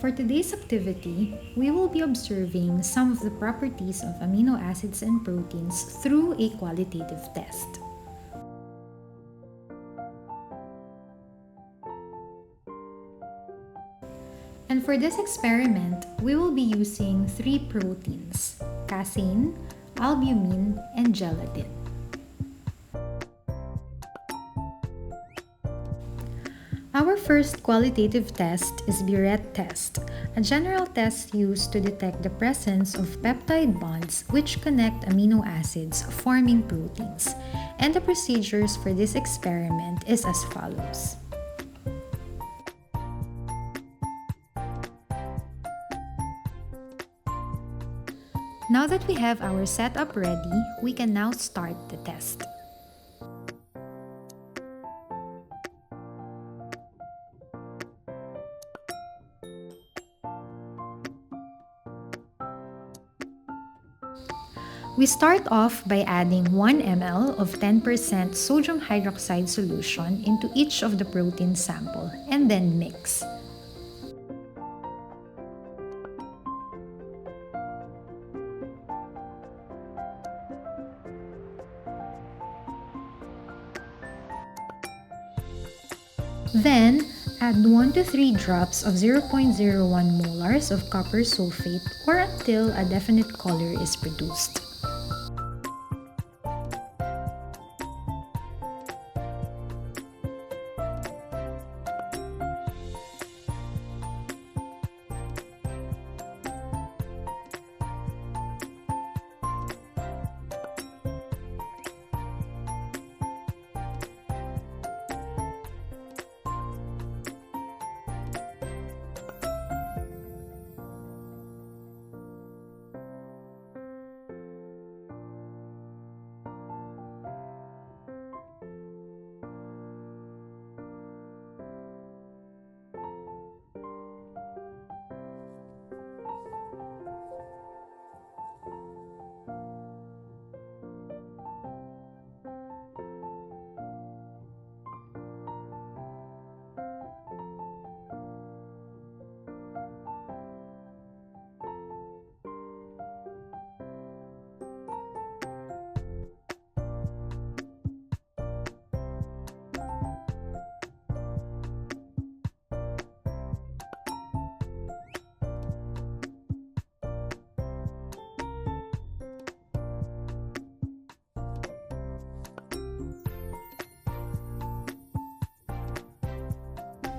For today's activity, we will be observing some of the properties of amino acids and proteins through a qualitative test. And for this experiment, we will be using 3 proteins: casein, albumin, and gelatin. Our first qualitative test is Buret Test, a general test used to detect the presence of peptide bonds which connect amino acids forming proteins. And the procedures for this experiment is as follows. Now that we have our setup ready, we can now start the test. We start off by adding 1 ml of 10% sodium hydroxide solution into each of the protein sample and then mix. Then, add 1 to 3 drops of 0.01 molars of copper sulfate or until a definite color is produced.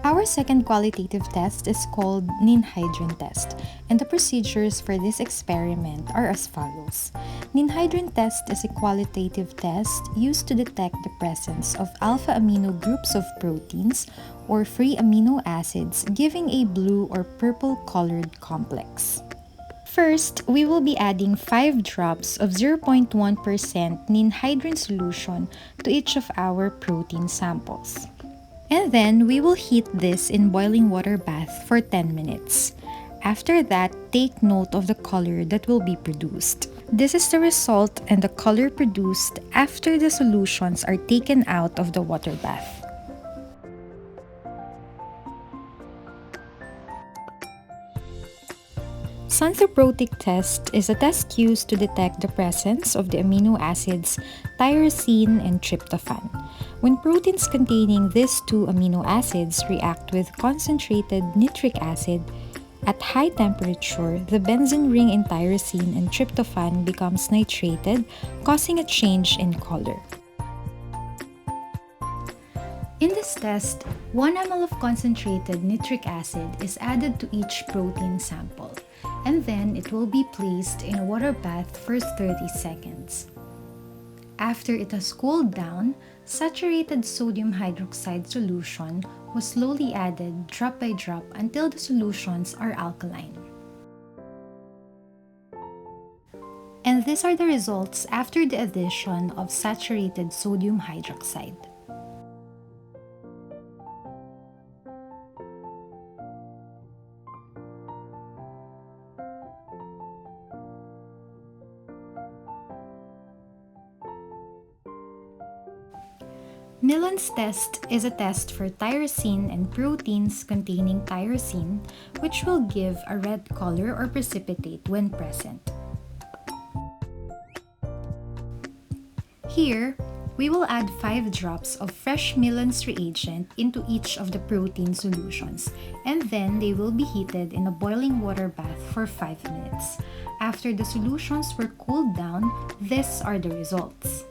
Our second qualitative test is called Ninhydrin Test, and the procedures for this experiment are as follows. Ninhydrin Test is a qualitative test used to detect the presence of alpha amino groups of proteins or free amino acids giving a blue or purple colored complex. First, we will be adding 5 drops of 0.1% ninhydrin solution to each of our protein samples. And then we will heat this in boiling water bath for 10 minutes. After that, take note of the color that will be produced. This is the result and the color produced after the solutions are taken out of the water bath. Xanthoprotic test is a test used to detect the presence of the amino acids tyrosine and tryptophan. When proteins containing these 2 amino acids react with concentrated nitric acid, at high temperature, the benzene ring in tyrosine and tryptophan becomes nitrated, causing a change in color. In this test, 1 ml of concentrated nitric acid is added to each protein sample, and then it will be placed in a water bath for 30 seconds. After it has cooled down, saturated sodium hydroxide solution was slowly added drop by drop until the solutions are alkaline. And these are the results after the addition of saturated sodium hydroxide. Milans test is a test for tyrosine and proteins containing tyrosine, which will give a red color or precipitate when present. Here, we will add 5 drops of fresh Milans reagent into each of the protein solutions, and then they will be heated in a boiling water bath for 5 minutes. After the solutions were cooled down, these are the results.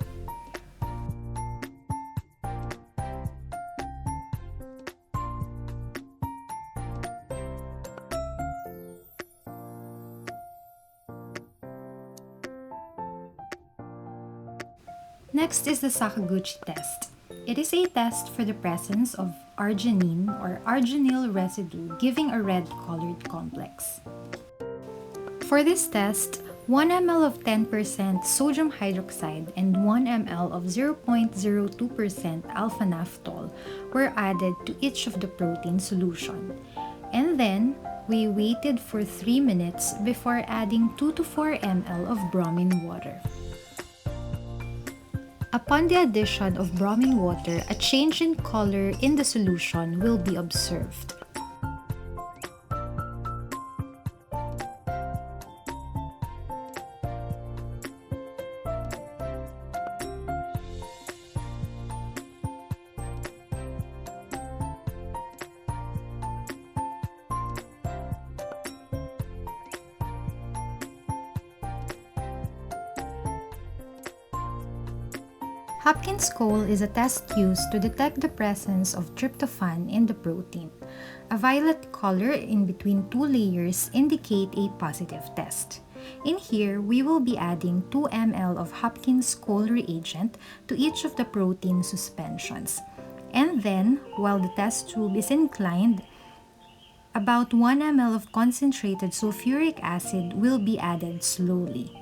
Next is the Shayguchi Test. It is a test for the presence of arginine or arginyl residue giving a red-colored complex. For this test, 1 ml of 10% sodium hydroxide and 1 ml of 0.02% alpha-naphthol were added to each of the protein solution. And then, we waited for 3 minutes before adding 2 to 4 ml of bromine water. Upon the addition of bromine water, a change in color in the solution will be observed. Hopkins scale is a test used to detect the presence of tryptophan in the protein. A violet color in between 2 layers indicate a positive test. In here, we will be adding 2 ml of Hopkins scale reagent to each of the protein suspensions. And then, while the test tube is inclined, about 1 ml of concentrated sulfuric acid will be added slowly.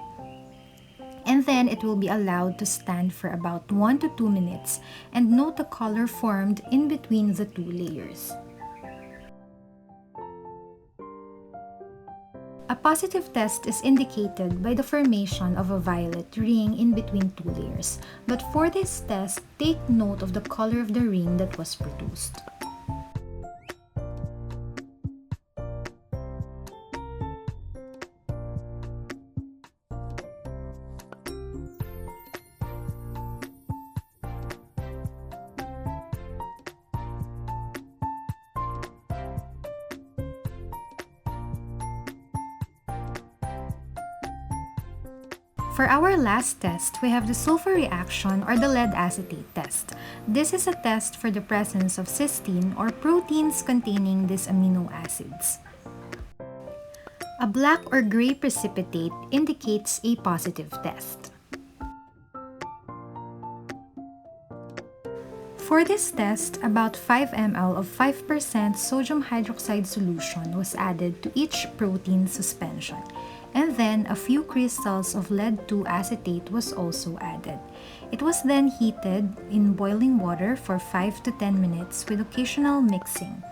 And then it will be allowed to stand for about 1 to 2 minutes and note the color formed in between the 2 layers. A positive test is indicated by the formation of a violet ring in between 2 layers, but for this test, take note of the color of the ring that was produced. For our last test, we have the sulfur reaction or the lead acetate test. This is a test for the presence of cysteine or proteins containing these amino acids. A black or gray precipitate indicates a positive test. For this test, about 5 ml of 5% sodium hydroxide solution was added to each protein suspension, and then a few crystals of lead-2 acetate was also added. It was then heated in boiling water for 5 to 10 minutes with occasional mixing.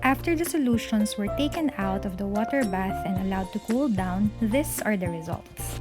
After the solutions were taken out of the water bath and allowed to cool down, these are the results.